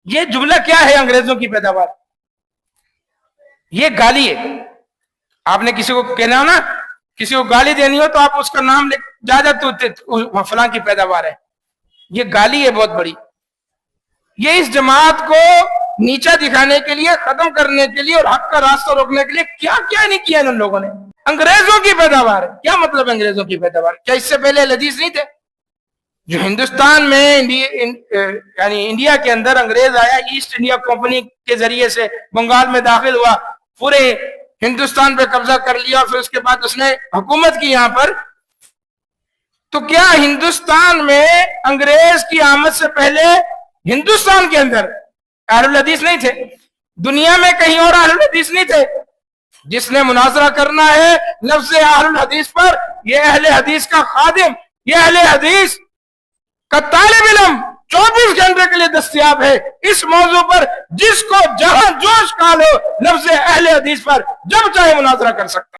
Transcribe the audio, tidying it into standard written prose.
ये जुमला क्या है? अंग्रेजों की पैदावार। ये गाली है। आपने किसी को कहना हो ना, किसी को गाली देनी हो तो आप उसका नाम ले जा तो फलां की पैदावार है। ये गाली है बहुत बड़ी। ये इस जमात को नीचा दिखाने के लिए, खत्म करने के लिए और हक का रास्ता रोकने के लिए क्या क्या नहीं किया इन लोगों ने। अंग्रेजों की पैदावार है। क्या मतलब अंग्रेजों की पैदावार? क्या इससे पहले हदीस नहीं थे? जो हिंदुस्तान में यानी इंडिया के अंदर अंग्रेज आया, ईस्ट इंडिया कंपनी के जरिए से बंगाल में दाखिल हुआ, पूरे हिंदुस्तान पे कब्जा कर लिया और फिर उसके बाद उसने हुकूमत की यहां पर। तो क्या हिंदुस्तान में अंग्रेज की आमद से पहले हिंदुस्तान के अंदर अहलुल हदीस नहीं थे? दुनिया में कहीं और अहलुल हदीस नहीं थे? जिसने मुनाजरा करना है लफ्ज़ अहलुल हदीस पर, यह अहले हदीस का खादिम, यह अहले हदीस का तालिब इल्म 24 घंटे के लिए दस्तयाब है इस मौजू पर। जिसको जहां जोश का लो लफ्ज़ अहले हदीस पर जब चाहे मुनाजरा कर सकता।